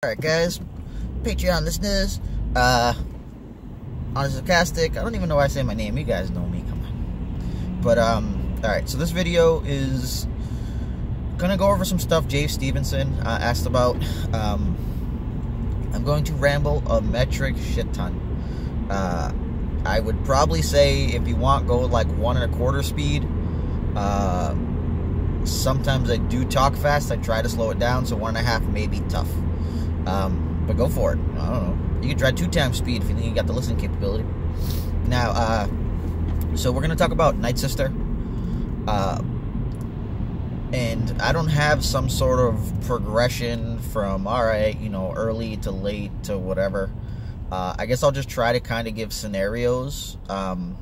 Alright guys, Patreon listeners, Honest Sarcastic, I don't even know why I say my name, you guys know me, come on. But, alright, so this video is gonna go over some stuff Jay Stevenson asked about. I'm going to ramble a metric shit ton. I would probably say, if you want, go like 1 1/4 speed. Sometimes I do talk fast, I try to slow it down, so 1 1/2 may be tough. But go for it. I don't know. You can try 2 times speed if you think you got the listening capability. Now, so we're going to talk about Nightsister. And I don't have some sort of progression from, alright, you know, early to late to whatever. I guess I'll just try to kind of give scenarios that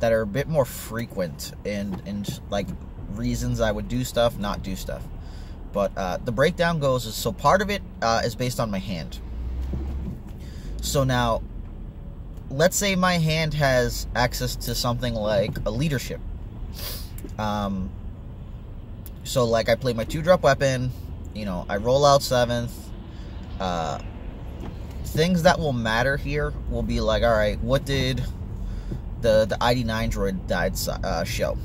are a bit more frequent and like reasons I would do stuff, not do stuff. But the breakdown goes, so part of it is based on my hand. So now, let's say my hand has access to something like a leadership. So like I play my 2-drop weapon, you know, I roll out 7th. Things that will matter here will be like, alright, what did the ID9 droid died show?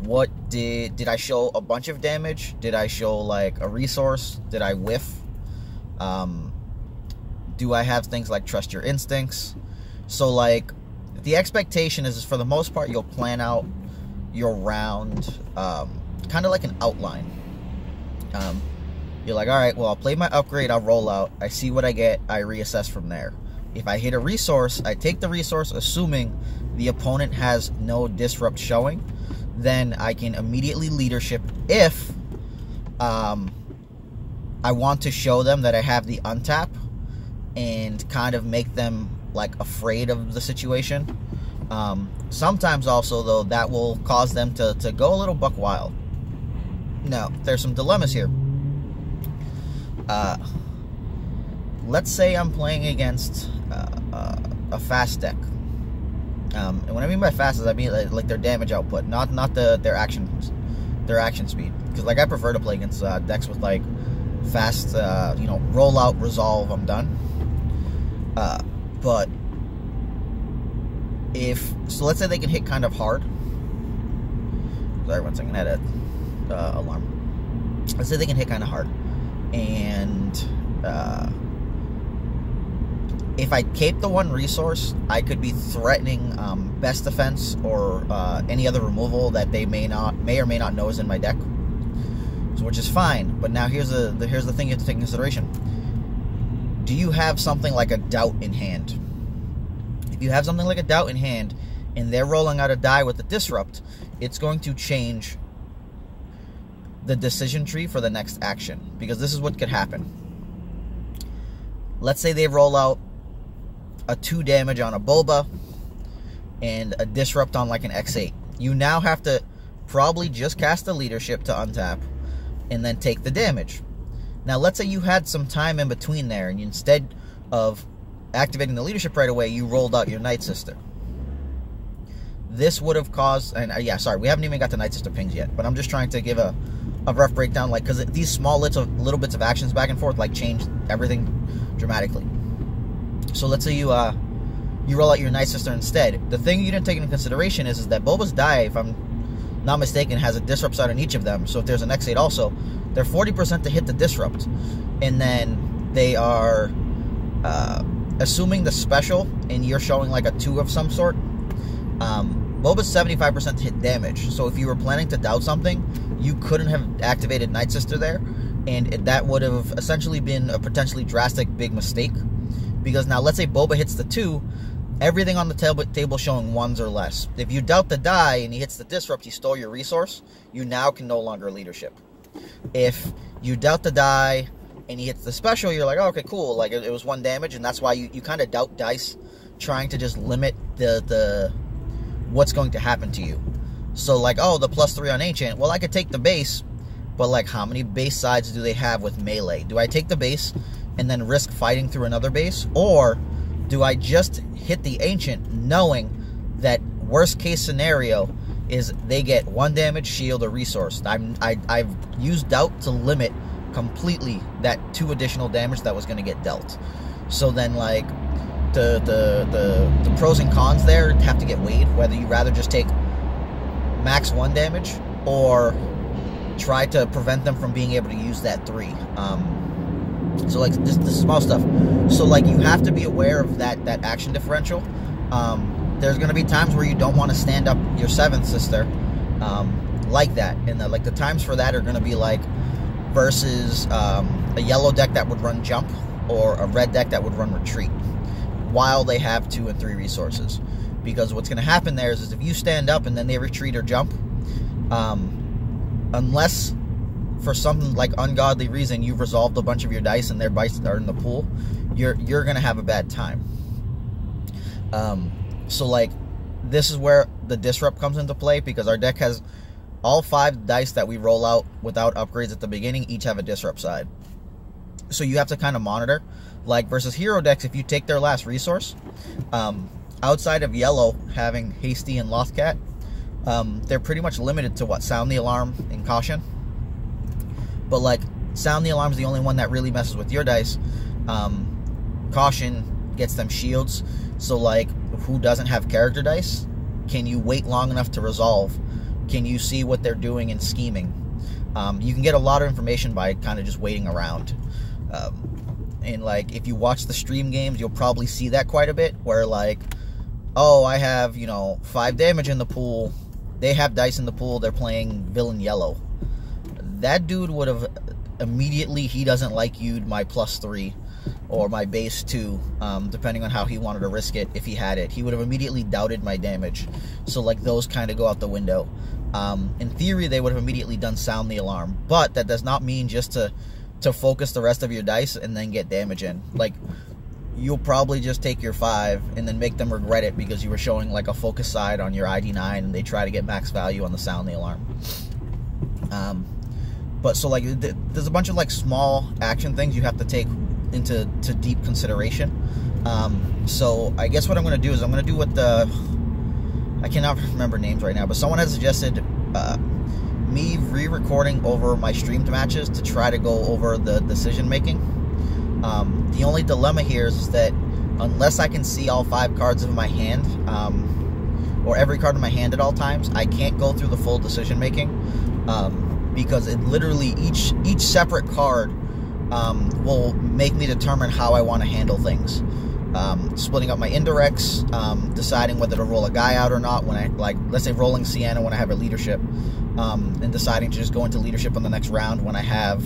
What did I show a bunch of damage? Did I show like a resource? Did I whiff? Do I have things like trust your instincts? So like the expectation is for the most part you'll plan out your round kind of like an outline. You're like, alright, well, I'll play my upgrade, I'll roll out, I see what I get, I reassess from there. If I hit a resource, I take the resource assuming the opponent has no disrupt showing. Then I can immediately leadership if I want to show them that I have the untap and kind of make them like afraid of the situation. Sometimes also though that will cause them to go a little buck wild. Now there's some dilemmas here. Let's say I'm playing against a fast deck. And what I mean by fast is I mean like their damage output, not their action speed. Because like I prefer to play against decks with like fast, you know, roll out, resolve, I'm done. But so let's say they can hit kind of hard. Sorry, 1 second, I had a alarm. Let's say they can hit kind of hard, and if I cape the 1 resource, I could be threatening best defense or any other removal that they may or may not know is in my deck, so, which is fine. But now here's the thing you have to take into consideration. Do you have something like a doubt in hand? If you have something like a doubt in hand and they're rolling out a die with a disrupt, it's going to change the decision tree for the next action, because this is what could happen. Let's say they roll out a 2 damage on a Boba and a disrupt on like an X8. You now have to probably just cast a leadership to untap and then take the damage. Now let's say you had some time in between there, and instead of activating the leadership right away, you rolled out your Nightsister. This would have caused, and yeah, sorry, we haven't even got the Nightsister pings yet, but I'm just trying to give a rough breakdown, like, because these small little bits of actions back and forth like change everything dramatically. So let's say you roll out your Nightsister instead. The thing you didn't take into consideration is that Boba's die, if I'm not mistaken, has a disrupt side on each of them. So if there's an X8 also, they're 40% to hit the disrupt, and then they are assuming the special, and you're showing like a 2 of some sort. Boba's 75% to hit damage. So if you were planning to doubt something, you couldn't have activated Nightsister there, and that would have essentially been a potentially drastic big mistake. Because now let's say Boba hits the 2, everything on the table showing 1s or less. If you doubt the die and he hits the disrupt, he stole your resource, you now can no longer leadership. If you doubt the die and he hits the special, you're like, oh, okay, cool, like it was 1 damage, and that's why you kind of doubt dice, trying to just limit the what's going to happen to you. So like, oh, the +3 on Ancient, well, I could take the base, but like, how many base sides do they have with melee? Do I take the base and then risk fighting through another base, or do I just hit the Ancient knowing that worst case scenario is they get 1 damage, shield, or resource. I've used doubt to limit completely that 2 additional damage that was going to get dealt. So then, like, the pros and cons there have to get weighed, whether you rather just take max 1 damage or try to prevent them from being able to use that 3. So, like, this small stuff. So, like, you have to be aware of that action differential. There's going to be times where you don't want to stand up your 7th sister like that. And, the times for that are going to be, like, versus a yellow deck that would run jump or a red deck that would run retreat while they have 2 and 3 resources. Because what's going to happen there is if you stand up and then they retreat or jump, unless for some like ungodly reason you've resolved a bunch of your dice and their dice are in the pool, you're going to have a bad time. So, like, this is where the disrupt comes into play, because our deck has all 5 dice that we roll out without upgrades at the beginning each have a disrupt side. So you have to kind of monitor. Like, versus hero decks, if you take their last resource, outside of yellow having Hasty and Lothcat, they're pretty much limited to what? Sound the Alarm and Caution. But, like, Sound the Alarm is the only one that really messes with your dice. Caution gets them shields. So, like, who doesn't have character dice? Can you wait long enough to resolve? Can you see what they're doing and scheming? You can get a lot of information by kind of just waiting around. And, like, if you watch the stream games, you'll probably see that quite a bit, where, like, oh, I have, 5 damage in the pool. They have dice in the pool. They're playing villain yellow. That dude would have immediately, he doesn't like you, my +3 or my base 2, depending on how he wanted to risk it. If he had it, he would have immediately doubted my damage. So, like, those kind of go out the window. In theory, they would have immediately done Sound the Alarm, but that does not mean just to focus the rest of your dice and then get damage in. Like, you'll probably just take your 5 and then make them regret it because you were showing, like, a focus side on your ID9 and they try to get max value on the Sound the Alarm. But so, like, there's a bunch of, like, small action things you have to take into deep consideration. So I guess what I'm going to do is I'm going to do what I cannot remember names right now, but someone has suggested me re-recording over my streamed matches to try to go over the decision making. The only dilemma here is that unless I can see all 5 cards of my hand, or every card in my hand at all times, I can't go through the full decision making, because it literally each separate card will make me determine how I want to handle things. Splitting up my indirects, deciding whether to roll a guy out or not when I, like, let's say rolling Sienna when I have a leadership, and deciding to just go into leadership on the next round when I have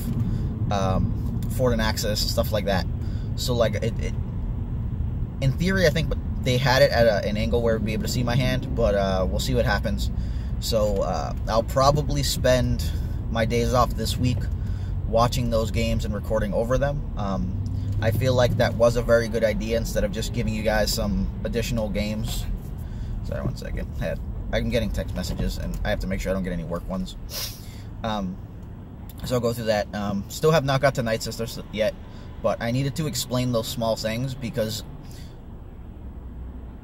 Fort and Axis, stuff like that. So, like, in theory, I think they had it at an angle where we'd be able to see my hand, but we'll see what happens. So I'll probably spend my days off this week watching those games and recording over them. I feel like that was a very good idea instead of just giving you guys some additional games. Sorry, one second. I'm getting text messages, and I have to make sure I don't get any work ones. So I'll go through that. Still have not got to Nightsister yet, but I needed to explain those small things because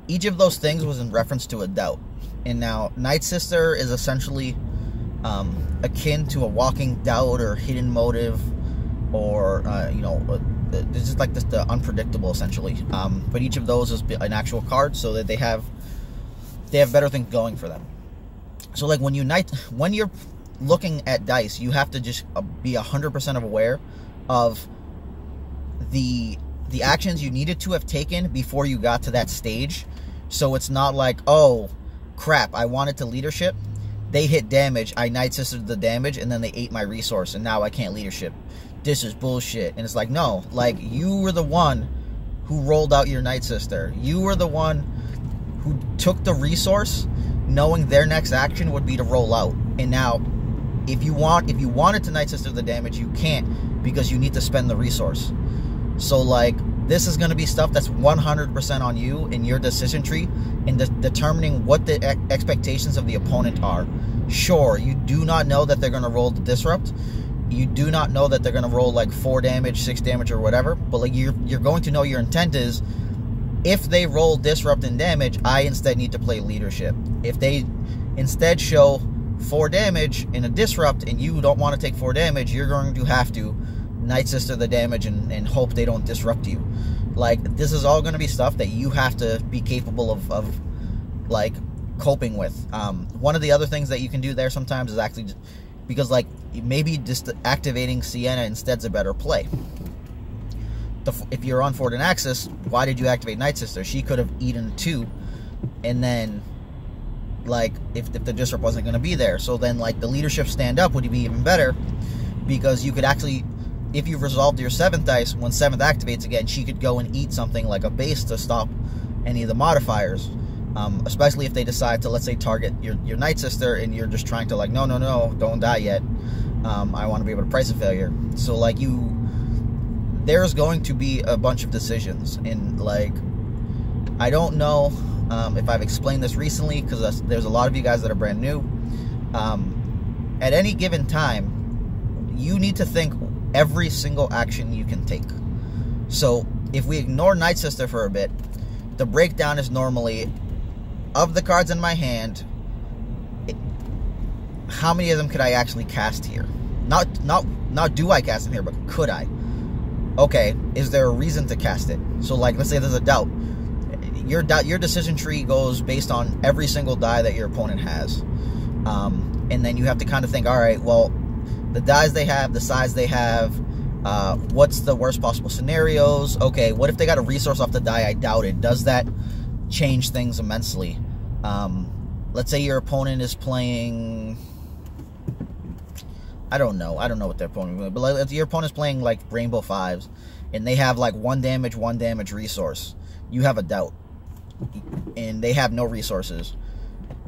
each of those things was in reference to a doubt. And now Nightsister is essentially akin to a walking doubt or hidden motive, or it's just like the unpredictable, essentially. But each of those is an actual card, so that they have better things going for them. So, like, when you're looking at dice, you have to just be 100% aware of the actions you needed to have taken before you got to that stage. So it's not like, oh crap, I wanted to leadership, they hit damage, I Nightsistered the damage, and then they ate my resource, and now I can't leadership. This is bullshit. And it's like, no, like, you were the one who rolled out your Nightsister. You were the one who took the resource, knowing their next action would be to roll out. And now, if you wanted to Nightsister the damage, you can't, because you need to spend the resource. So, like, this is going to be stuff that's 100% on you in your decision tree in determining what the expectations of the opponent are. Sure, you do not know that they're going to roll the disrupt. You do not know that they're going to roll, like, 4 damage, 6 damage, or whatever. But, like, you're going to know your intent is, if they roll disrupt and damage, I instead need to play leadership. If they instead show 4 damage in a disrupt and you don't want to take 4 damage, you're going to have to Nightsister the damage and hope they don't disrupt you. Like, this is all going to be stuff that you have to be capable of like, coping with. One of the other things that you can do there sometimes is actually, because, like, maybe just activating Sienna instead's a better play. If you're on forward and axis, why did you activate Nightsister? She could have eaten 2, and then, like, if the disrupt wasn't going to be there. So then, like, the leadership stand up would be even better, because you could actually, if you've resolved your 7th dice, when 7th activates again, she could go and eat something like a base to stop any of the modifiers. Especially if they decide to, let's say, target your Nightsister, and you're just trying to, like, no, don't die yet. I want to be able to price a failure. So, like, there's going to be a bunch of decisions, and, like, I don't know if I've explained this recently, because there's a lot of you guys that are brand new. At any given time, you need to think every single action you can take. So if we ignore Nightsister for a bit, the breakdown is normally, of the cards in my hand, how many of them could I actually cast here? Not do I cast them here, but could I? Okay, is there a reason to cast it? So, like, let's say there's a doubt. Your decision tree goes based on every single die that your opponent has. And then you have to kind of think, all right, well, the dies they have, the size they have, what's the worst possible scenarios? Okay, what if they got a resource off the die I doubted? Does that change things immensely? Let's say your opponent is playing, I don't know what their opponent is doing, but like, your opponent's playing, like, Rainbow 5s, and they have, like, 1 damage resource. You have a doubt, and they have no resources.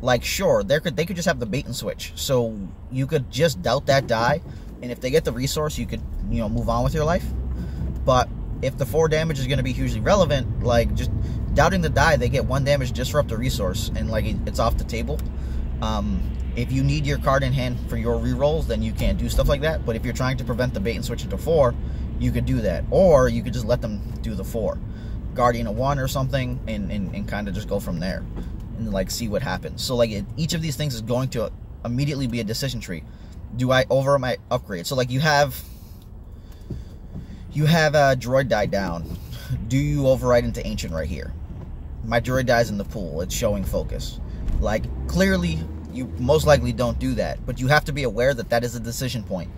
Like, sure, they could just have the bait and switch, so you could just doubt that die, and if they get the resource, you could, move on with your life. But if the 4 damage is going to be hugely relevant, like, just doubting the die, they get 1 damage, disrupt a resource, and, like, it's off the table. If you need your card in hand for your rerolls, then you can't do stuff like that. But if you're trying to prevent the bait and switch into 4, you could do that. Or you could just let them do the 4. Guardian a 1 or something, and kind of just go from there. And, like, see what happens. So, like, each of these things is going to immediately be a decision tree. Do I over my upgrade? So, like, you have a droid die down. Do you override into Ancient right here? My droid dies in the pool. It's showing focus. Like, clearly, you most likely don't do that, but you have to be aware that that is a decision point.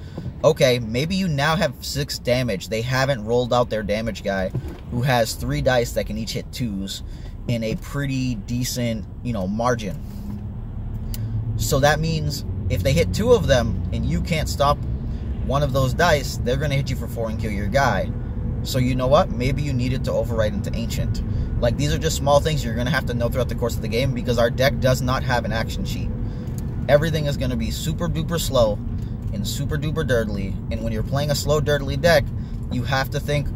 Okay, maybe you now have 6 damage. They haven't rolled out their damage guy, who has 3 dice that can each hit 2s in a pretty decent, margin. So that means if they hit 2 of them and you can't stop one of those dice, they're going to hit you for 4 and kill your guy. So you know what? Maybe you needed to override into Ancient. Like, these are just small things you're going to have to know throughout the course of the game, because our deck does not have an action sheet. Everything is going to be super duper slow and super duper dirtly, and when you're playing a slow dirtly deck, you have to think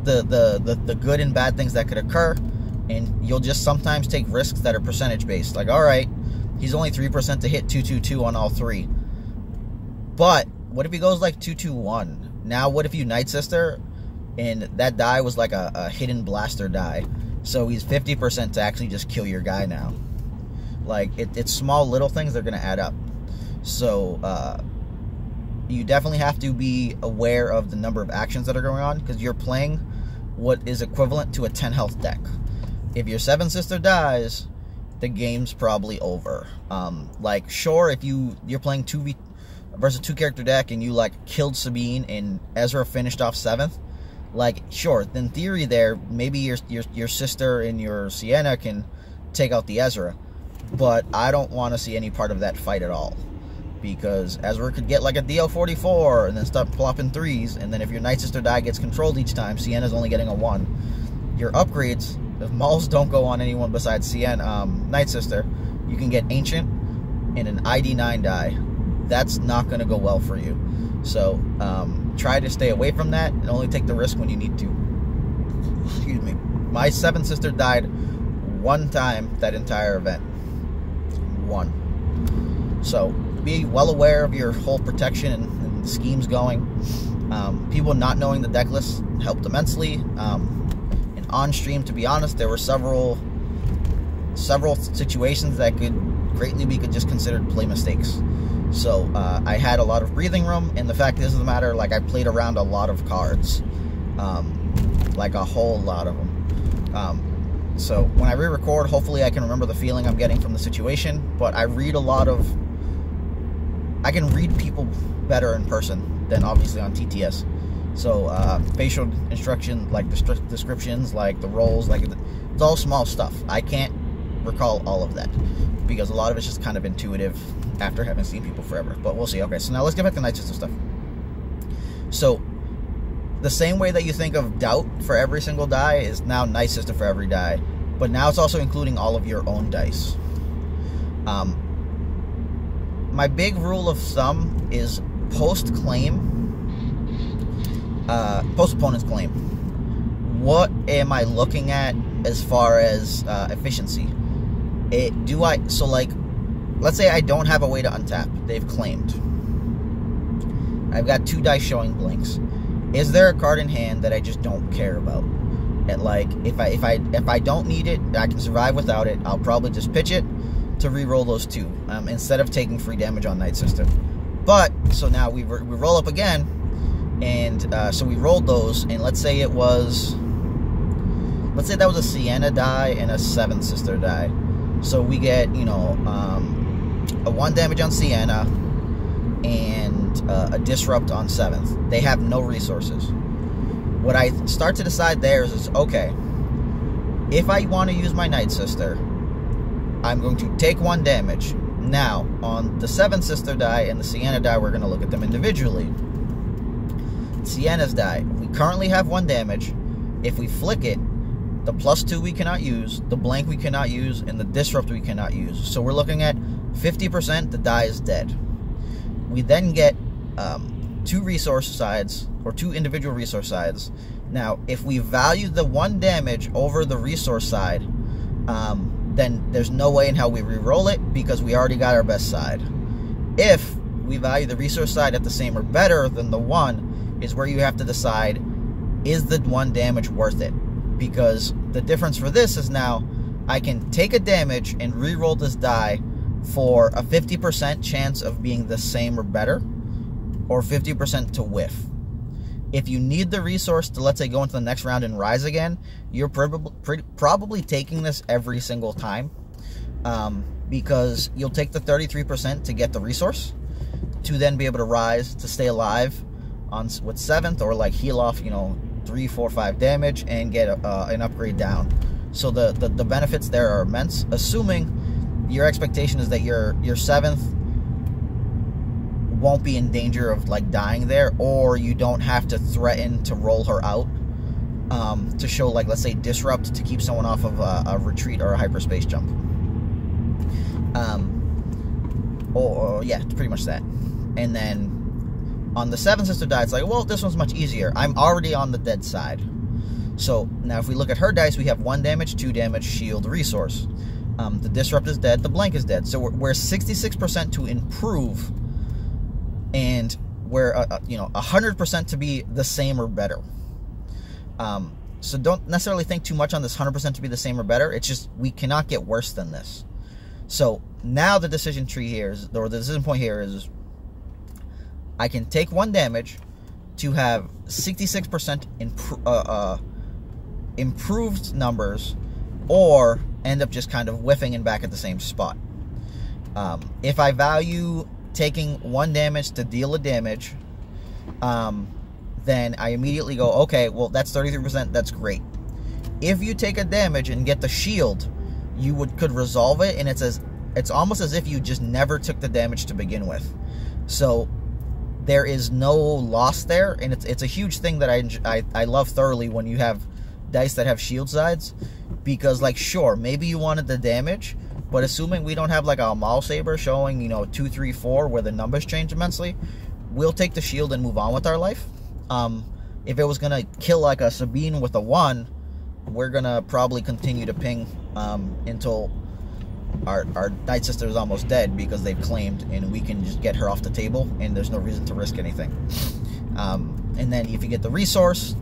the good and bad things that could occur, and you'll just sometimes take risks that are percentage based. Like, alright, he's only 3% to hit 2-2-2 on all 3, but what if he goes like 2-2-1? Now what if you Nightsister and that die was like a hidden blaster die, so he's 50% to actually just kill your guy now? Like, it's small little things that are going to add up. So you definitely have to be aware of the number of actions that are going on, because you're playing what is equivalent to a 10 health deck. If your 7th sister dies, the game's probably over. Like, sure, if you're playing 2v versus 2 character deck and you, like, killed Sabine and Ezra finished off 7th, like, sure, in theory there, maybe your sister and your Sienna can take out the Ezra. But I don't want to see any part of that fight at all, because Ezra could get like a DL44 and then start plopping 3s, and then if your Nightsister die gets controlled each time, Sienna's only getting a 1. Your upgrades, if Mauls don't go on anyone besides Nightsister, you can get Ancient and an ID9 die. That's not going to go well for you. So try to stay away from that and only take the risk when you need to. Excuse me. My 7th sister died 1 time that entire event. 1. So be well aware of your whole protection and schemes going. People not knowing the deck list helped immensely. And on stream, to be honest, there were several situations that could greatly be just considered play mistakes. So I had a lot of breathing room, and the fact is of the matter, like, I played around a lot of cards, like a whole lot of them. So when I re-record, hopefully I can remember the feeling I'm getting from the situation, but I can read people better in person than obviously on TTS. So facial instruction, like descriptions, like the roles, like it's all small stuff. I can't recall all of that because a lot of it's just kind of intuitive after having seen people forever, but we'll see. Okay, so now let's get back to Nightsister stuff. So the same way that you think of Doubt for every single die is now Nightsister for every die, but now it's also including all of your own dice. My big rule of thumb is post-opponent's claim. What am I looking at as far as efficiency? So like, let's say I don't have a way to untap. They've claimed. I've got 2 dice showing blinks. Is there a card in hand that I just don't care about? And like, if I don't need it, I can survive without it. I'll probably just pitch it to re-roll those 2 instead of taking free damage on Nightsister. But so now we roll up again, and so we rolled those, and let's say that was a Sienna die and a 7th Sister die. So we get, you know, a 1 damage on Sienna and a disrupt on 7th. They have no resources. What I start to decide there is okay, if I want to use my Nightsister, I'm going to take 1 damage. Now, on the 7th Sister die and the Sienna die, we're going to look at them individually. Sienna's die, we currently have 1 damage. If we flick it, the +2 we cannot use, the blank we cannot use, and the disrupt we cannot use. So we're looking at 50%, the die is dead. We then get 2 resource sides, or 2 individual resource sides. Now, if we value the 1 damage over the resource side, then there's no way in hell we re-roll it because we already got our best side. If we value the resource side at the same or better than the 1, is where you have to decide, is the 1 damage worth it? Because the difference for this is now I can take a damage and re-roll this die for a 50% chance of being the same or better, or 50% to whiff. If you need the resource to, let's say, go into the next round and rise again, you're probably taking this every single time, because you'll take the 33% to get the resource, to then be able to rise, to stay alive with 7th, or like heal off, you know, 3, 4, 5 damage and get an upgrade down. So the benefits there are immense, assuming your expectation is that your 7th won't be in danger of like dying there, or you don't have to threaten to roll her out to show, like, let's say disrupt to keep someone off of a retreat or a hyperspace jump. Yeah, pretty much that. And then on the 7th Sister die, it's like, well, this one's much easier. I'm already on the dead side. So now if we look at her dice, we have 1 damage, 2 damage, shield, resource. The disrupt is dead, the blank is dead. So we're 66% to improve, and we're 100% to be the same or better. So don't necessarily think too much on this 100% to be the same or better. It's just we cannot get worse than this. So now the decision tree here is, or the decision point here is, I can take 1 damage to have 66% improved numbers, or end up just kind of whiffing and back at the same spot. If I value taking 1 damage to deal a damage, then I immediately go, okay, well, that's 33%, that's great. If you take a damage and get the shield, you could resolve it, and it's almost as if you just never took the damage to begin with. So there is no loss there, and it's a huge thing that I love thoroughly when you have dice that have shield sides, because, like, sure, maybe you wanted the damage, but assuming we don't have like a Amal Saber showing, you know, 2, 3, 4, where the numbers change immensely, we'll take the shield and move on with our life. If it was gonna kill like a Sabine with a 1, we're gonna probably continue to ping until our Nightsister is almost dead, because they've claimed, and we can just get her off the table, and there's no reason to risk anything. And then if you get the resource,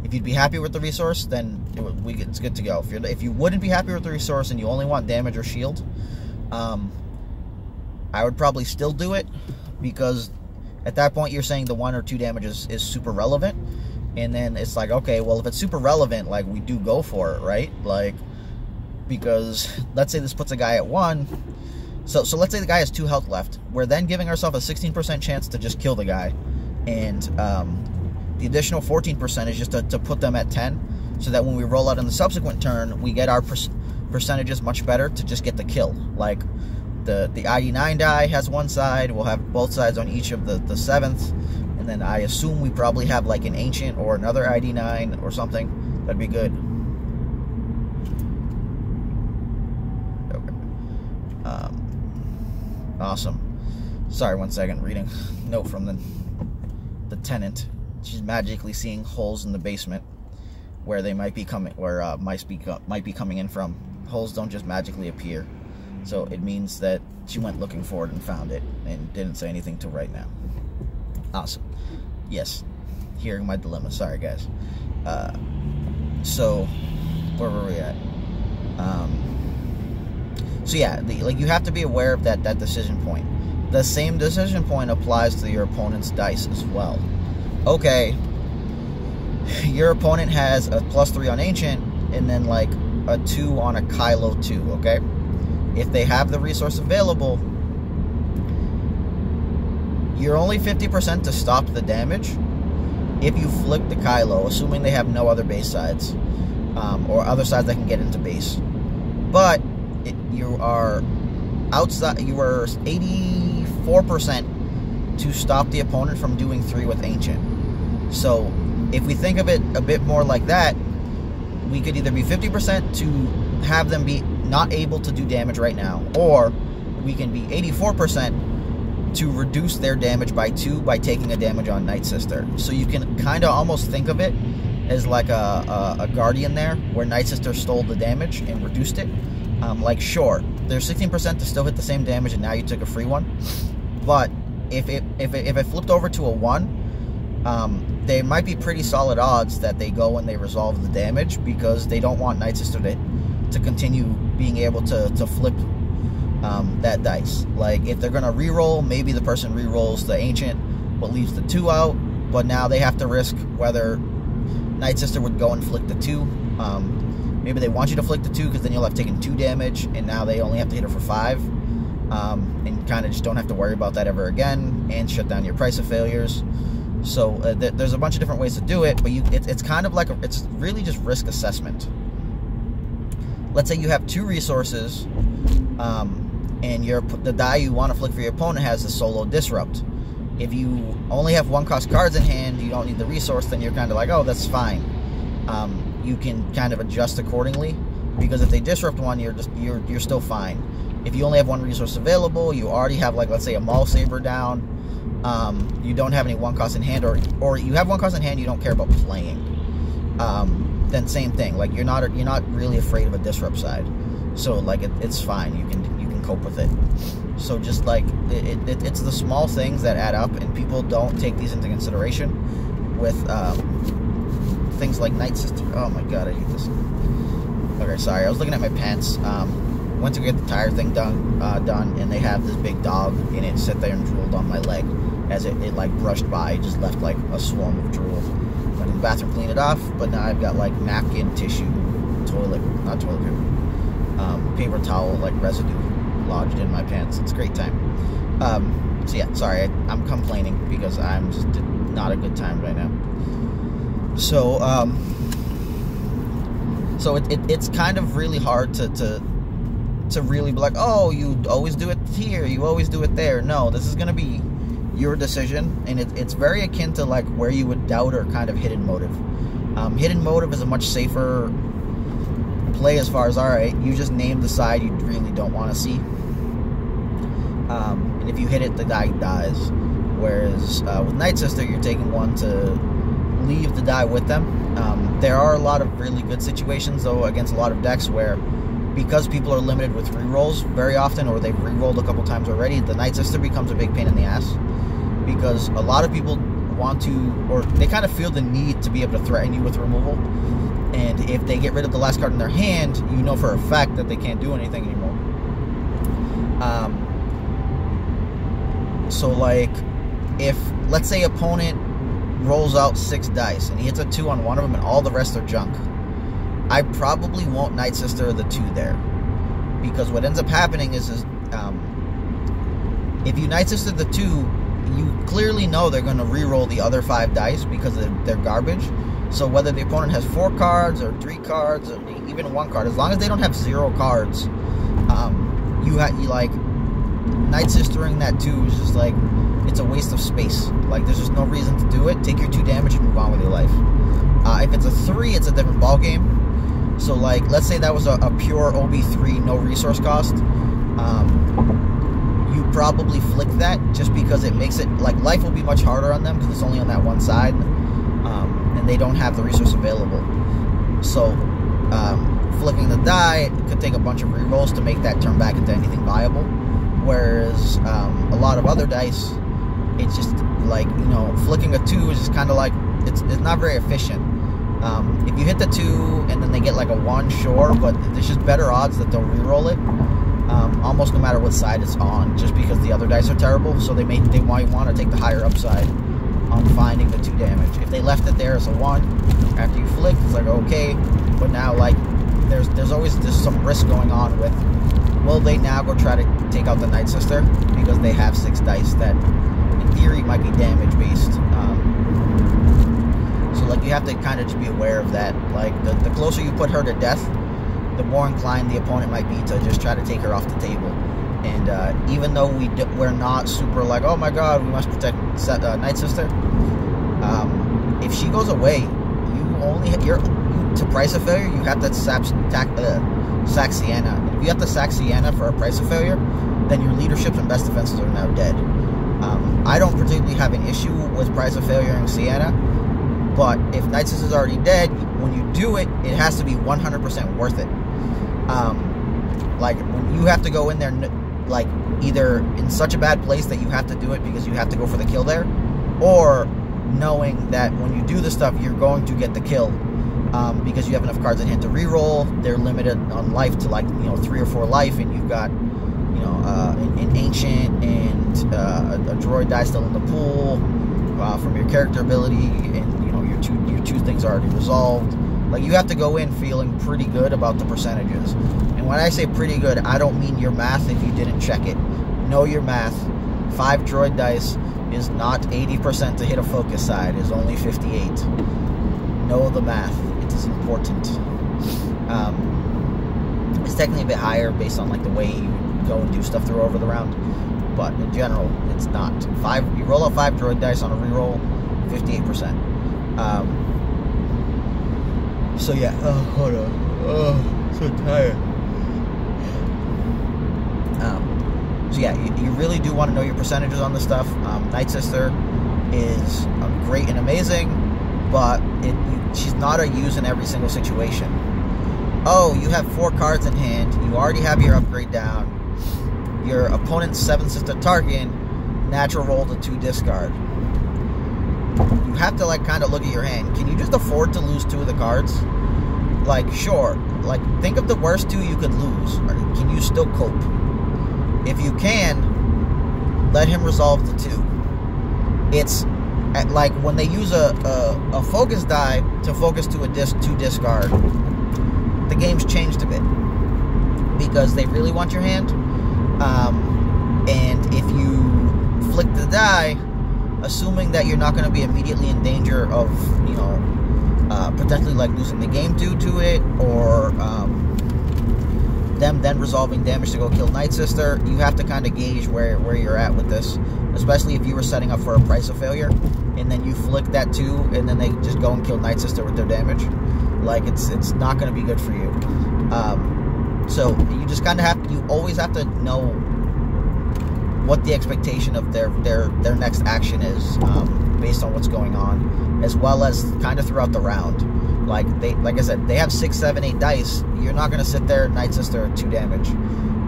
if you'd be happy with the resource, then it's good to go. If you wouldn't be happy with the resource and you only want damage or shield, I would probably still do it, because at that point you're saying the 1 or 2 damage is super relevant. And then it's like, okay, well, if it's super relevant, like, we do go for it, right? Like, because let's say this puts a guy at 1. So let's say the guy has 2 health left. We're then giving ourselves a 16% chance to just kill the guy. And the additional 14% is just to put them at 10, so that when we roll out in the subsequent turn, we get our percentages much better to just get the kill. Like, the ID9 die has one side. We'll have both sides on each of the 7th. And then I assume we probably have like an Ancient or another ID9 or something. That'd be good. Okay. Awesome. Sorry, 1 second. Reading note from the tenant. She's magically seeing holes in the basement where they might be coming, where mice might be coming in from. Holes don't just magically appear. So it means that she went looking for it and found it and didn't say anything till right now. Awesome. Yes. Hearing my dilemma. Sorry, guys. So, where were we at? So yeah, like, you have to be aware of that decision point. The same decision point applies to your opponent's dice as well. Okay, your opponent has a +3 on Ancient, and then like a 2 on a Kylo 2, okay? If they have the resource available, you're only 50% to stop the damage if you flick the Kylo, assuming they have no other base sides, or other sides that can get into base. But you are outside. You are 84% to stop the opponent from doing 3 with Ancient. So if we think of it a bit more like that, we could either be 50% to have them be not able to do damage right now, or we can be 84% to reduce their damage by 2 by taking a damage on Nightsister. So you can kind of almost think of it as like a Guardian there, where Nightsister stole the damage and reduced it. Like, sure, there's 16% to still hit the same damage, and now you took a free one. But if it flipped over to a 1, they might be pretty solid odds that they go and they resolve the damage, because they don't want Nightsister to continue being able to flip that dice. Like, if they're going to reroll, maybe the person rerolls the Ancient but leaves the 2 out, but now they have to risk whether Nightsister would go and flick the 2. Maybe they want you to flick the 2, because then you'll have taken 2 damage, and now they only have to hit her for 5, and kind of just don't have to worry about that ever again, and shut down your price of failures. So there's a bunch of different ways to do it, but it's kind of like it's really just risk assessment. Let's say you have 2 resources, and the die you want to flick for your opponent has a solo disrupt. If you only have 1-cost cards in hand, you don't need the resource, then you're kind of like, oh, that's fine. You can kind of adjust accordingly, because if they disrupt one, you're still fine. If you only have 1 resource available, you already have, like, let's say a Maul Saber down, you don't have any 1-cost in hand, or you have 1-cost in hand, you don't care about playing, then same thing. Like, you're not really afraid of a disrupt side, so like it's fine. You can cope with it. So just like it's the small things that add up, and people don't take these into consideration with things like Nightsister. Oh my god, I hate this. Okay, sorry, I was looking at my pants. Went to get the tire thing done, and they have this big dog, and it sat there and drooled on my leg as it like brushed by. It just left like a swarm of drool. Went in the bathroom, cleaned it off, but now I've got like napkin, tissue, not toilet paper, paper towel, like residue lodged in my pants. It's a great time. So yeah, sorry, I'm complaining because I'm just not a good time right now. So it's kind of really hard to really be like, oh, you always do it here, you always do it there. No, this is going to be your decision, and it's very akin to like where you would doubt or kind of hidden motive. Hidden motive is a much safer play as far as, alright, you just name the side you really don't want to see. And if you hit it, the die dies. Whereas with Nightsister, you're taking one to leave the die with them. There are a lot of really good situations, though, against a lot of decks where, because people are limited with rerolls very often, or they've rerolled a couple times already, the Nightsister becomes a big pain in the ass. Because a lot of people want to, or they kind of feel the need to be able to threaten you with removal. And if they get rid of the last card in their hand, you know for a fact that they can't do anything anymore. So like, if let's say opponent rolls out 6 dice and he hits a 2 on one of them and all the rest are junk, I probably won't Nightsister the 2 there, because what ends up happening is if you Nightsister the 2, you clearly know they're going to re-roll the other 5 dice because they're garbage. So whether the opponent has 4 cards or 3 cards or even 1 card, as long as they don't have 0 cards, you like Nightsistering that 2 is just like, it's a waste of space. Like, there's just no reason to do it. Take your 2 damage and move on with your life. If it's a 3, it's a different ball game. So like, let's say that was a pure OB3, no resource cost. You probably flick that just because it makes it, like, life will be much harder on them because it's only on that one side, and they don't have the resource available. So flicking the die could take a bunch of rerolls to make that turn back into anything viable, whereas a lot of other dice, it's just like, you know, flicking a 2 is just kind of like, it's not very efficient. If you hit the 2 and then they get like a 1, sure, but there's just better odds that they'll reroll it, almost no matter what side it's on, just because the other dice are terrible. So they might want to take the higher upside on finding the 2 damage. If they left it there as a 1 after you flick, it's like, okay, but now like there's always some risk going on with, will they now go try to take out the Nightsister because they have 6 dice that in theory might be damage based. So like, you have to kind of just be aware of that. Like, the closer you put her to death, the more inclined the opponent might be to just try to take her off the table. And even though we're not super like, oh my god, we must protect Nightsister, if she goes away, you only to price of failure, you have to sack Sienna. If you have to sack Sienna for a price of failure, then your leaderships and best defenses are now dead. I don't particularly have an issue with price of failure in Sienna, but if Nightsister is already dead, when you do it, it has to be 100% worth it. Like, when you have to go in there, like, either in such a bad place that you have to do it because you have to go for the kill there, or knowing that when you do the stuff, you're going to get the kill, because you have enough cards in hand to reroll. They're limited on life to, like, you know, 3 or 4 life, and you've got, you know, an ancient and a droid die still in the pool from your character ability, and, you know, your two things are already resolved. Like, you have to go in feeling pretty good about the percentages. And when I say pretty good, I don't mean your math if you didn't check it. Know your math. 5 droid dice is not 80% to hit a focus side. It's only 58. Know the math. It is important. It's technically a bit higher based on, like, the way you go and do stuff through over the round. But in general, it's not. You roll out 5 droid dice on a reroll, 58%. So yeah, hold on. Oh, so tired. So yeah, you really do want to know your percentages on this stuff. Nightsister is great and amazing, but she's not a use in every single situation. Oh, you have 4 cards in hand. You already have your upgrade down. Your opponent's 7th Sister Tarkin, natural roll to 2 discard. You have to, like, kind of look at your hand. Can you just afford to lose 2 of the cards? Like, sure. Like, think of the worst 2 you could lose. Can you still cope? If you can, let him resolve the 2. It's like when they use a focus die to focus to a 2 discard, the game's changed a bit because they really want your hand. And if you flick the die, assuming that you're not going to be immediately in danger of, you know, potentially, like, losing the game due to it, or them then resolving damage to go kill Nightsister, you have to kind of gauge where you're at with this, especially if you were setting up for a price of failure, and then you flick that 2, and then they just go and kill Nightsister with their damage. Like, it's not going to be good for you. So you just kind of you always have to know what the expectation of their next action is, based on what's going on, as well as kind of throughout the round. Like I said, they have 6, 7, 8 dice. You're not going to sit there Nightsister at 2 damage,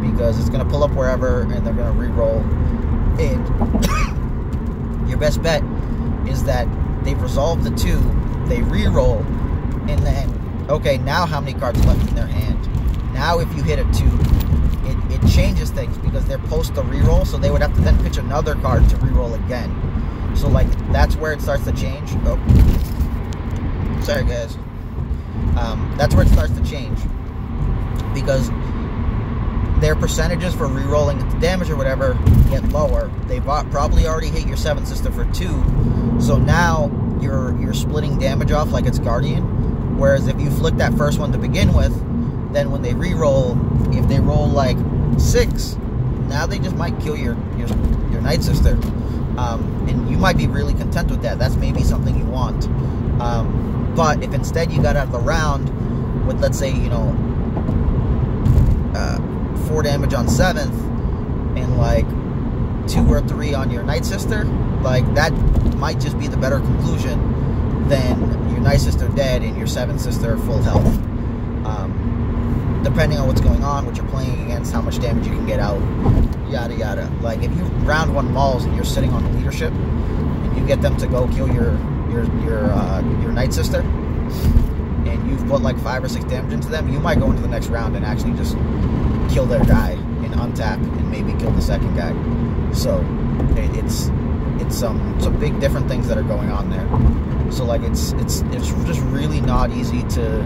because it's going to pull up wherever, and they're going to re-roll. And your best bet is that they've resolved the 2, they re-roll, and then, okay, now how many cards left in their hand? Now if you hit a 2, it changes things because they're post the reroll, so they would have to then pitch another card to reroll again. So like that's where it starts to change. Oh, sorry guys. That's where it starts to change because their percentages for rerolling the damage or whatever get lower. They probably already hit your 7th Sister for 2, so now you're splitting damage off like it's Guardian. Whereas if you flick that first one to begin with, then when they reroll, if they roll like 6, now they just might kill your Nightsister, and you might be really content with that. That's maybe something you want. But if instead you got out of the round with, let's say, 4 damage on 7th and like 2 or 3 on your Nightsister, like that might just be the better conclusion than your Nightsister dead and your 7th Sister full health. Depending on what's going on, what you're playing against, how much damage you can get out, yada yada. Like if you round 1 mauls and you're sitting on the leadership and you get them to go kill your Nightsister and you've put like 5 or 6 damage into them, you might go into the next round and actually just kill their guy and untap and maybe kill the second guy. So it's some big different things that are going on there. So like it's just really not easy to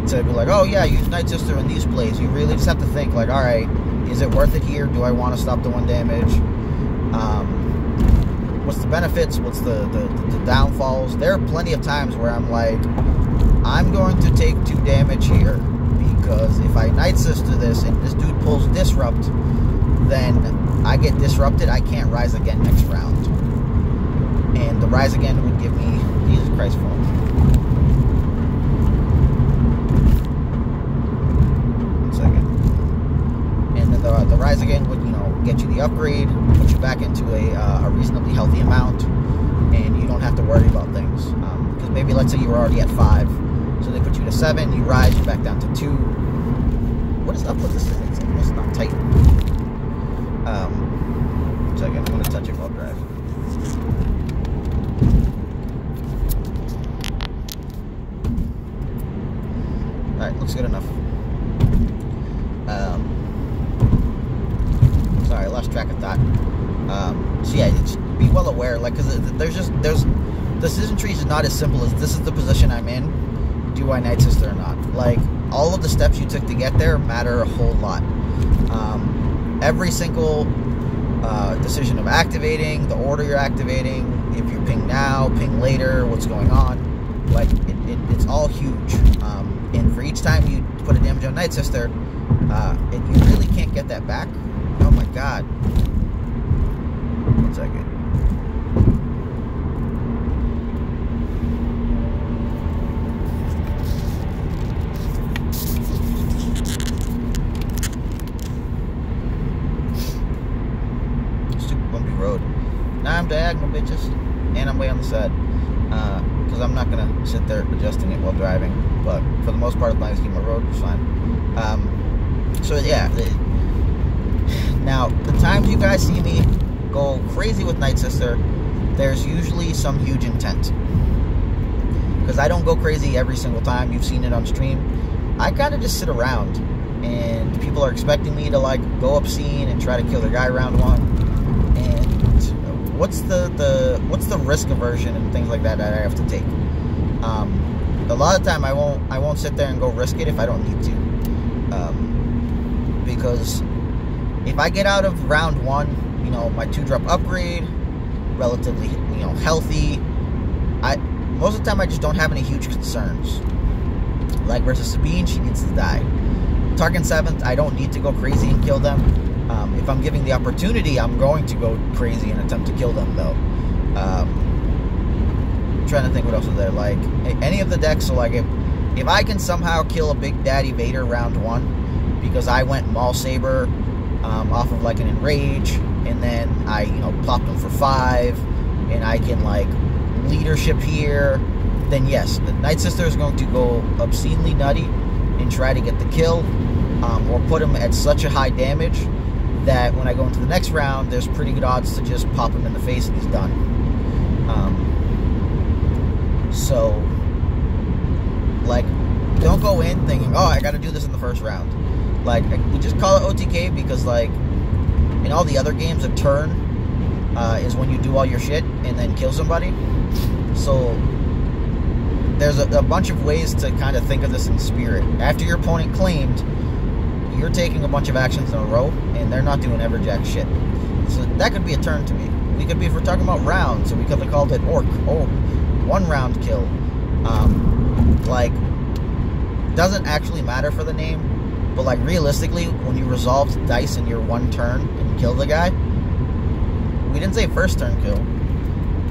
be like, oh yeah, use Nightsister in these plays. You really just have to think like, all right, is it worth it here? Do I want to stop the 1 damage? What's the benefits? What's the downfalls? There are plenty of times where I'm like, I'm going to take 2 damage here because if I Nightsister this and this dude pulls Disrupt, then I get disrupted. I can't rise again next round. And the rise again would give me, Jesus Christ, phone. The rise again would, get you the upgrade, put you back into a reasonably healthy amount, and you don't have to worry about things. Because maybe, let's say you were already at 5, so they put you to 7, you rise, you're back down to 2. What is up with this thing? It's not tight. Second, I'm going to touch it while driving. Alright, looks good enough. Sorry, I lost track of thought. So yeah, just be well aware, like, because there's decision trees is not as simple as this is the position I'm in, do I Nightsister or not. Like, all of the steps you took to get there matter a whole lot. Every single decision of activating, the order you're activating, if you ping now, ping later, what's going on, like, it's all huge. And for each time you put a damage on Nightsister, you really can't get that back. Oh my god. 1 second. Stupid bumpy road. Now I'm diagonal, bitches. And I'm way on the side. Because I'm not going to sit there adjusting it while driving. But for the most part, as long as I keep my road, it's fine. So yeah. Now, the times you guys see me go crazy with Nightsister, there's usually some huge intent. Because I don't go crazy every single time. You've seen it on stream. I kind of just sit around, and people are expecting me to like go obscene and try to kill the guy round 1. And what's the risk aversion and things like that I have to take? A lot of time I won't sit there and go risk it if I don't need to. Because if I get out of round 1, my 2-drop upgrade, relatively, healthy, most of the time I just don't have any huge concerns. Like versus Sabine, she needs to die. Tarkin 7th, I don't need to go crazy and kill them. If I'm giving the opportunity, I'm going to go crazy and attempt to kill them, though. I'm trying to think what else is there. Like, any of the decks, so like, if I can somehow kill a Big Daddy Vader round 1, because I went Maul Saber, off of like an Enrage, and then I, plopped them for 5, and I can like leadership here, then yes, the Nightsister is going to go obscenely nutty and try to get the kill, or put him at such a high damage that when I go into the next round, there's pretty good odds to just pop him in the face and he's done. So, like, don't go in thinking, oh, I got to do this in the first round. Like, we just call it OTK because, like, in all the other games, a turn is when you do all your shit and then kill somebody. So there's a bunch of ways to kind of think of this in spirit. After your opponent claimed, you're taking a bunch of actions in a row, and they're not doing ever jack shit. So that could be a turn to me. We could be, if we're talking about rounds, so we could have called it orc. Oh, 1 round kill. Like, doesn't actually matter for the name, but like realistically, when you resolved dice in your 1 turn and kill the guy, we didn't say first turn kill.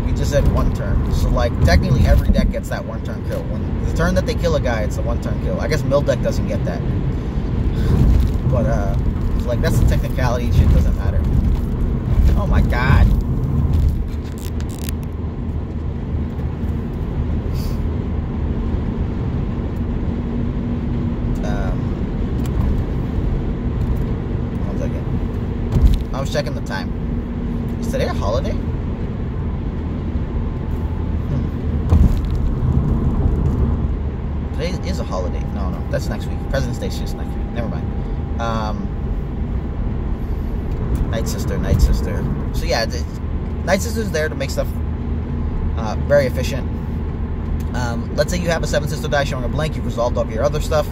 We just said 1 turn. So like technically every deck gets that 1 turn kill. When the turn that they kill a guy, it's a 1 turn kill. I guess mill deck doesn't get that. But so like that's the technicality, shit doesn't matter. Oh my god. One second. I was checking the time. Is today a holiday? Today is a holiday. No, that's next week. President's Day is just next week. Never mind. Nightsister. So yeah, Nightsister's there to make stuff very efficient. Let's say you have a 7-sister die showing a blank, you've resolved all your other stuff.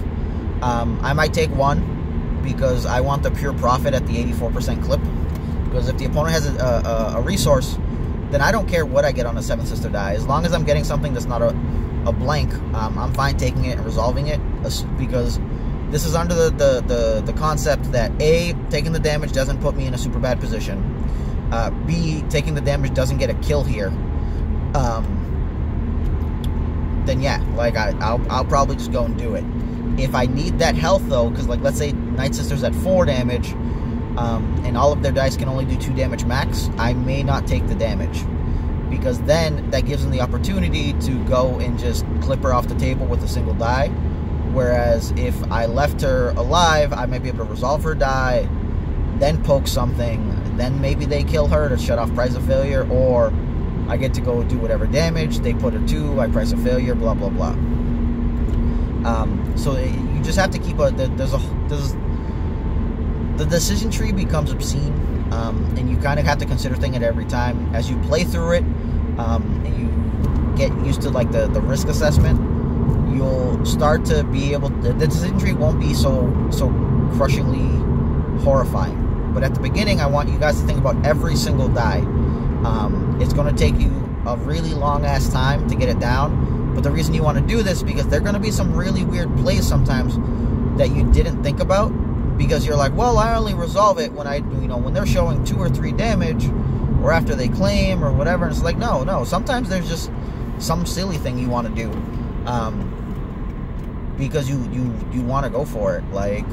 I might take 1 because I want the pure profit at the 84% clip. Because if the opponent has a resource, then I don't care what I get on a 7-sister die. As long as I'm getting something that's not a blank, I'm fine taking it and resolving it, because this is under the concept that A, taking the damage doesn't put me in a super bad position. B, taking the damage doesn't get a kill here. Then yeah, like I'll probably just go and do it. If I need that health though, because like let's say Nightsister's at 4 damage, and all of their dice can only do 2 damage max, I may not take the damage. Because then that gives them the opportunity to go and just clip her off the table with a single die. Whereas if I left her alive, I might be able to resolve her die, then poke something, then maybe they kill her to shut off price of failure, or I get to go do whatever damage, they put her 2, I price of failure, blah blah blah. So you just have to keep the decision tree becomes obscene, and you kind of have to consider things at every time as you play through it, and you get used to like the risk assessment. You'll start to be able to, the decision tree won't be so crushingly horrifying. But at the beginning, I want you guys to think about every single die. It's going to take you a really long ass time to get it down. But the reason you want to do this is because there are going to be some really weird plays sometimes that you didn't think about, because you're like, well, I only resolve it when when they're showing 2 or 3 damage, or after they claim or whatever. And it's like, no. Sometimes there's just some silly thing you want to do. Because you want to go for it. Like,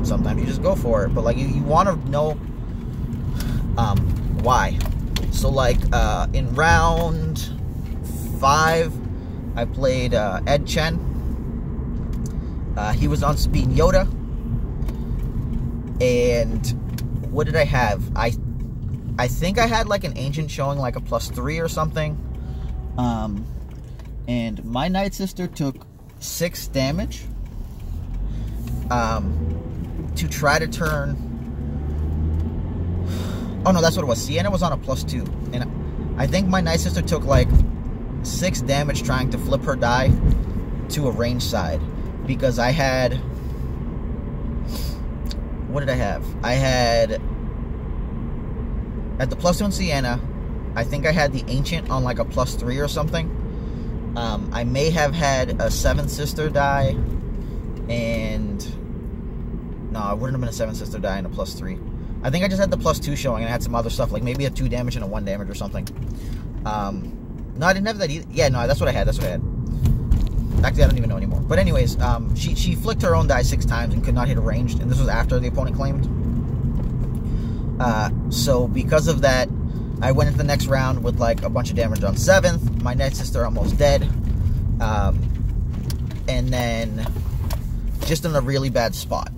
sometimes you just go for it, but like you want to know why. So like in round 5, I played Ed Chen. He was on speed Yoda, and what did I have? I think I had like an ancient showing like a +3 or something. And my Nightsister took 6 damage to try to turn. Oh no, that's what it was. Sienna was on a +2, and I think my Nightsister took like 6 damage trying to flip her die to a range side, because I had, what did I have? I had at the +2 in Sienna, I think I had the ancient on like a +3 or something. I may have had a 7-sister die, and no, it wouldn't have been a 7-sister die and a +3. I think I just had the +2 showing, and I had some other stuff, like maybe a 2 damage and a 1 damage or something. No, I didn't have that either. Yeah, no, that's what I had. Actually, I don't even know anymore. But anyways, she flicked her own die 6 times and could not hit a ranged, and this was after the opponent claimed. So because of that, I went into the next round with like a bunch of damage on 7th. My Nightsister almost dead. And then just in a really bad spot.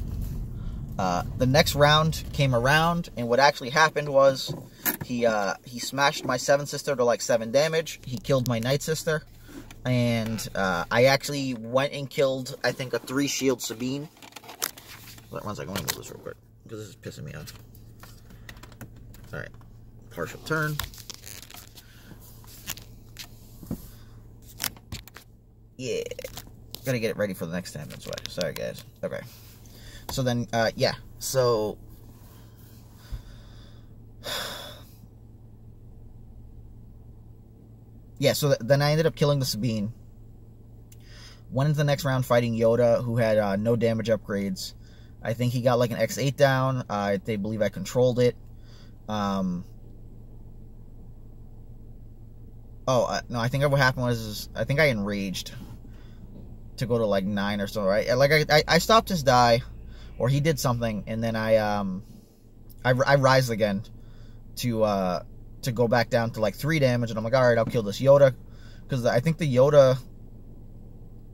The next round came around, and what actually happened was he smashed my 7-sister to like 7 damage. He killed my Nightsister, and I actually went and killed, I think, a 3 shield Sabine. One second, let me move this real quick, because this is pissing me off. Alright, partial turn. Yeah, gotta get it ready for the next time, that's why. Sorry, guys. Okay. So then, yeah, so... yeah, so then I ended up killing the Sabine. Went into the next round fighting Yoda, who had no damage upgrades. I think he got like an X8 down. They believe I controlled it. No, I think what happened was I think I enraged to go to like 9 or so, right? Like I stopped his die, or he did something, and then I rised again to go back down to like 3 damage, and I'm like, all right, I'll kill this Yoda, because I think the Yoda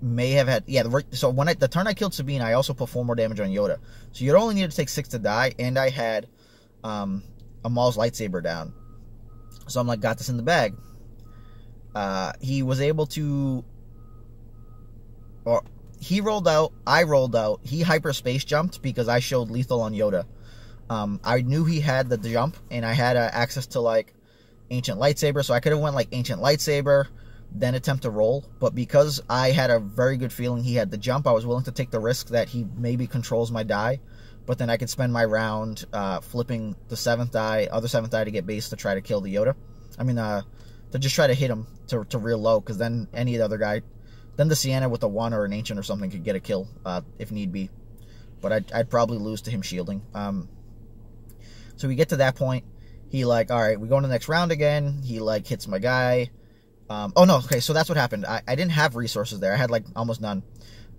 may have had, yeah, so when the turn I killed Sabine, I also put 4 more damage on Yoda. So Yoda only needed to take 6 to die, and I had a Maul's lightsaber down. So I'm like, got this in the bag. He was able to, or he rolled out, I rolled out, he hyperspace jumped because I showed lethal on Yoda. I knew he had the jump, and I had access to like ancient lightsaber, so I could have went like ancient lightsaber, then attempt to roll, but because I had a very good feeling he had the jump, I was willing to take the risk that he maybe controls my die, but then I could spend my round flipping the 7th die, other 7th die to get base to try to kill the Yoda. I mean, to just try to hit him to real low, because then any other guy, then the Sienna with a 1 or an ancient or something could get a kill if need be, but I'd probably lose to him shielding. So we get to that point, he like, all right, we go into the next round again, he like hits my guy. Oh no, okay, so that's what happened. I didn't have resources there. I had like almost none.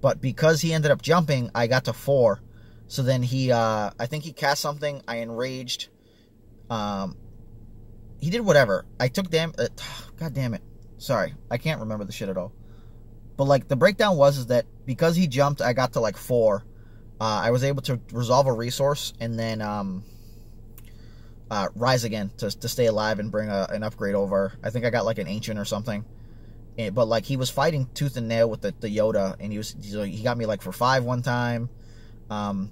But because he ended up jumping, I got to 4. So then he, I think he cast something. I enraged. He did whatever. I took damage. God damn it. Sorry, I can't remember the shit at all. But like the breakdown is that because he jumped, I got to like 4. I was able to resolve a resource and then rise again to stay alive and bring an upgrade over. I think I got like an ancient or something, but like he was fighting tooth and nail with the Yoda, and he got me like for 5 one time,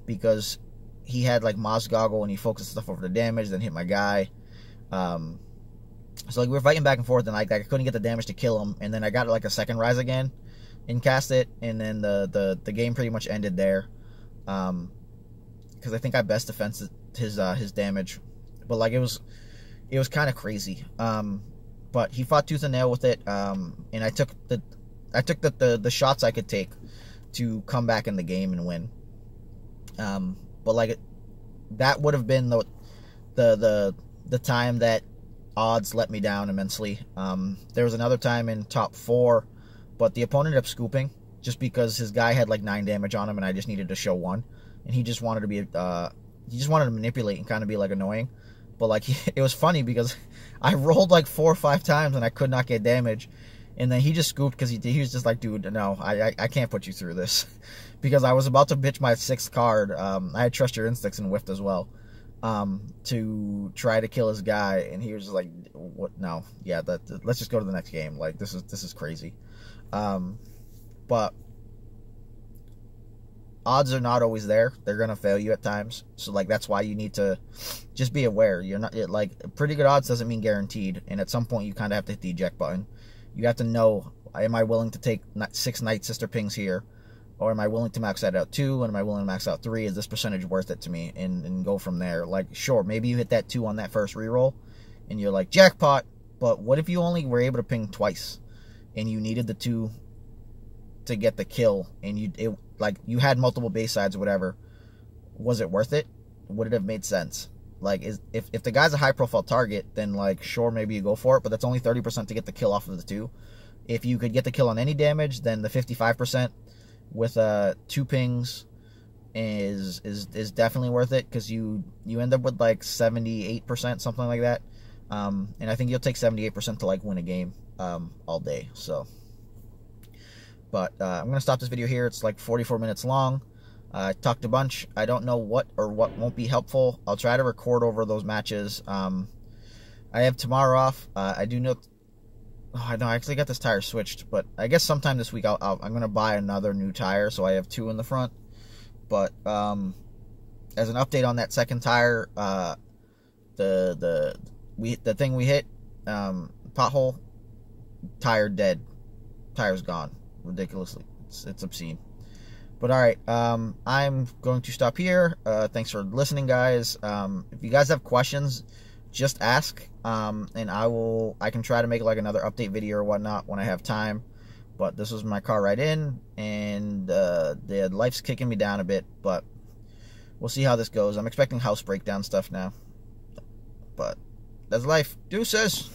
because he had like Maz goggle and he focused stuff over the damage, then hit my guy. So like we were fighting back and forth, and like I couldn't get the damage to kill him, and then I got like a second rise again and cast it, and then the game pretty much ended there, because I think I best defensed his damage. But like it was kind of crazy. But he fought tooth and nail with it, and I took the shots I could take to come back in the game and win. But like that would have been the time that odds let me down immensely. There was another time in top 4, but the opponent ended up scooping just because his guy had like 9 damage on him, and I just needed to show 1, and he just wanted to be he just wanted to manipulate and kind of be like annoying. But like it was funny because I rolled like 4 or 5 times and I could not get damage, and then he just scooped because he was just like, dude, no, I can't put you through this, because I was about to bitch my 6th card. I had Trust Your Instincts and whiffed as well, to try to kill his guy, and he was just like, what? No, yeah, let's just go to the next game. Like this is crazy. But odds are not always there. They're gonna fail you at times. So like that's why you need to just be aware. You're not like pretty good odds doesn't mean guaranteed, and at some point you kind of have to hit the eject button. You have to know, am I willing to take 6 Nightsister pings here, or am I willing to max that out 2, and am I willing to max out 3? Is this percentage worth it to me? And go from there. Like sure, maybe you hit that 2 on that first reroll and you're like jackpot, but what if you only were able to ping twice and you needed the 2 to get the kill, and you had multiple base sides or whatever? Was it worth it? Would it have made sense? Like, if the guy's a high profile target, then like sure, maybe you go for it, but that's only 30% to get the kill off of the 2. If you could get the kill on any damage, then the 55% with 2 pings is definitely worth it, because you end up with like 78%, something like that. And I think you'll take 78% to like win a game all day. So but I'm going to stop this video here. It's like 44 minutes long. I talked a bunch. I don't know what won't be helpful. I'll try to record over those matches. I have tomorrow off. I do know... Oh, I know, I actually got this tire switched, but I guess sometime this week I'm going to buy another new tire, so I have 2 in the front. But as an update on that second tire, the thing we hit, pothole, tire dead, tire's gone, ridiculously. It's obscene. But all right, I'm going to stop here. Thanks for listening, guys. If you guys have questions, just ask, and I can try to make like another update video or whatnot when I have time. But this was my car ride in, and the life's kicking me down a bit, but we'll see how this goes. I'm expecting house breakdown stuff now, but that's life. Deuces.